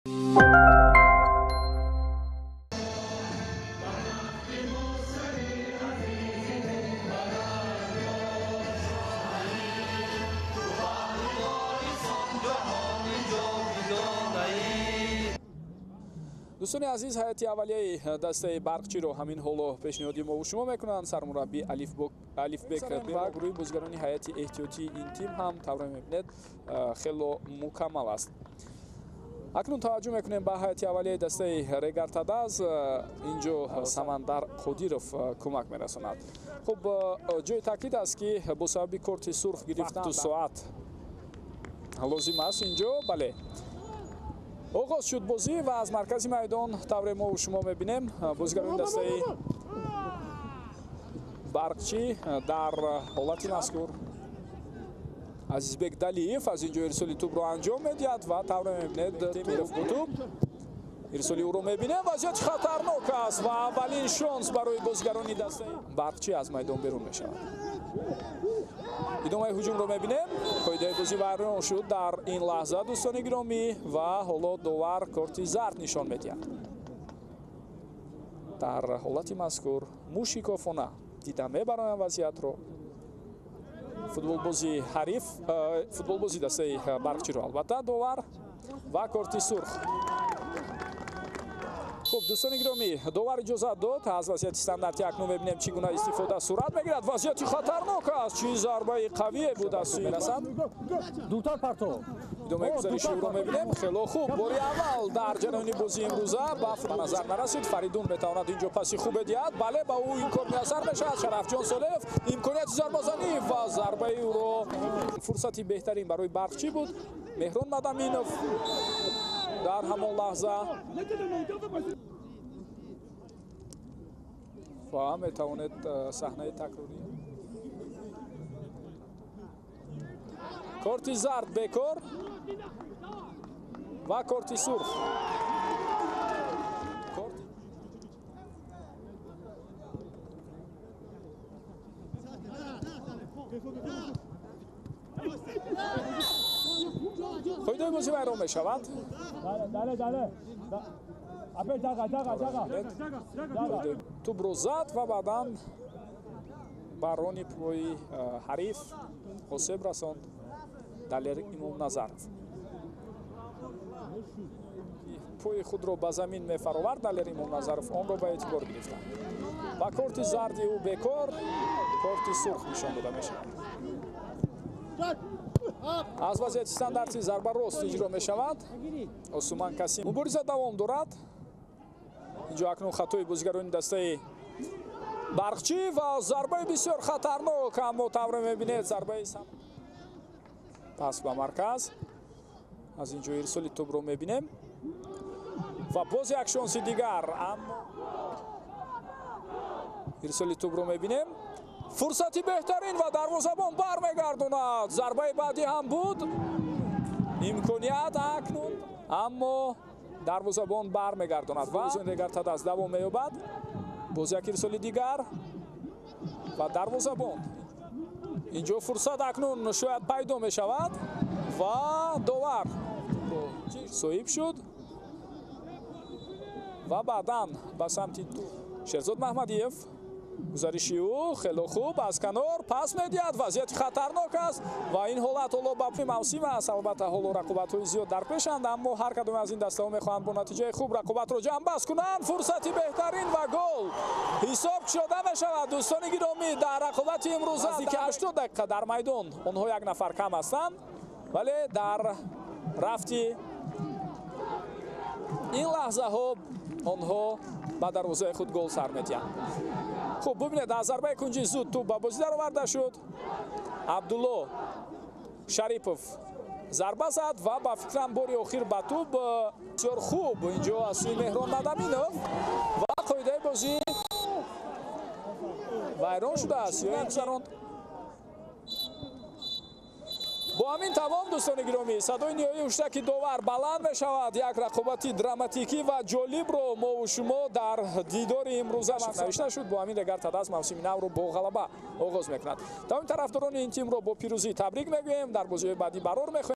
دوستان عزیز، هیئت اولیه دسته برقچی ҳамин ҳоло пешниҳоди мо шумо мекунанд. сармураббӣ алифбек ва гурӯҳи бозигарони ҳайати эҳтиётии ин тим ҳам тавра мебинед хело мукаммал аст. акнун таваҷҷӯҳ мекунем ба ҳайати аввалияи дастаи регартадаз. инҷо Самандар Қодиров кӯмак мерасонад. хуб, ҷои таъкид аст ки бо сабаби корти сурх гирифтан соат лозим аст инҷо. бале, оғоз шуд бозӣ ва аз маркази майдон тавре мо шумо мебинем бозигарони дастаи барқчӣ дар ҳолати мазкур. Азизбек Далиев аз инҷо ирсоли тӯбро анҷом медиҳад ва тавре мебинед Темиров бо тӯб. ирсоли ӯро мебинем. вазъияти хатарнок аст ва аввалин шонс барои бозигарони дастаи барқчӣ аз майдон берун мешавад. идомаи ҳуҷумро мебинем. қоидаи бозӣ вайрон шуд дар ин лаҳза дӯстони гиромӣ ва ҳоло довар корти зард нишон медиҳад. дар ҳолати мазкур мушикофона дида мебароям вазъиятро. футболбози ҳариф, футболбози дастаи барқчиро албатта довар ва корти сурх. хуб, дӯстони гиромӣ, довар иҷозат дод. аз вазъияти стандарти акнун мебинем чӣ гуна истифода сурат мегирад. вазъияти хатарнок аст. чӣ зарбаи қавие буд аз сӯи мерасад. дуртар парто. идомаи гузариши ӯро мебинем. хело хуб. бори аввал дар ҷараёни бозии имрӯза ба назар нарасид. Фаридун метавонад инҷо паси хубе диҳад. бале, ба ӯ ин кор муяссар мешавад. Шарафҷон Солеҳов имконияти зарбазанӣ ва зарбаи ӯро. фурсати беҳтарин барои барқчӣ буд. Меҳрон Мадаминов дар ҳамон лаҳза ва метавонед саҳнаи такрорӣ. корти зард бекор ва корти сурх. қоидаи бозӣ вайрон мешавад. тӯбро зад ва баъдан ба рони пои ҳариф осеб расонд Далер Имомназаров. пои худро ба замин мефаровард Далер Имомназаров, онро ба эътибор гирифта. ва корти зарди ӯ бекор, корти сурх нишон дода мешавад. аз вазъияти стандарти зарба рост иҷро мешавад. Осуман Касим. мубориза давом дорад. инҷо акнун хатои бозигарони дастаи барқчӣ ва зарбаи бисёр хатарнок, аммо тавре мебинед зарбаи пас ба марказ. аз инҷо ирсоли тӯбро мебинем ва боз як шонси дигар, аммо ирсоли тӯбро мебинем. фурсати беҳтарин ва дарвозабон бармегардонад. зарбаи баъдӣ ҳам буд. имконият акнун, аммо дарвозабон бармегардонад ва регартадаз давом меёбад. боз як ирсоли дигар ва дарвозабон. инҷо фурсат акнун шояд пайдо мешавад ва довар соҳиб шуд ва баъдан ба самти Шерзод Маҳмадиев. гузариши ӯ хело хуб аз канор пас медиҳад. вазъияти хатарнок аст ва ин ҳолат ҳоло ба мавсим аст. албатта ҳоло рақобатҳои зиёд дар пешанд, аммо ҳар кадоме аз ин дастаҳо мехоҳанд бо натиҷаи хуб рақобатро ҷамъбаст кунанд. фурсати беҳтарин ва гол ҳисоб кушода мешавад. дӯстони гиромӣ, дар рақобати имрӯза наздики 80 дақиқа дар майдон онҳо як нафар кам ҳастанд, вале дар рафти ин лаҳзаҳо онҳо ба дарвозаи худ гол сар медиҳанд. хуб, бубинед, аз зарбаи кунҷи зуд тӯб ба бозӣ дароварда шуд. Абдулло Шарипов зарба зад ва ба фикрам бори охир ба тӯб. бисёр хуб инҷо аз сӯи Меҳрон Мадаминов ва қоидаи бозӣ вайрон шудааст ё гузаронд. бо ҳамин тамом дӯстони гиромӣ, садои ниҳоии уштаки довар баланд мешавад. як рақобати драматикӣ ва ҷолибро мо шумо дар дидори имрӯза навишта шуд. бо ҳамин регартадаз мавсими навро бо ғалаба оғоз мекунад. тамоми тарафдорони ин тимро бо пирӯзӣ табрик мегӯем. дар бозиҳои баъдӣ барор мехоҳем.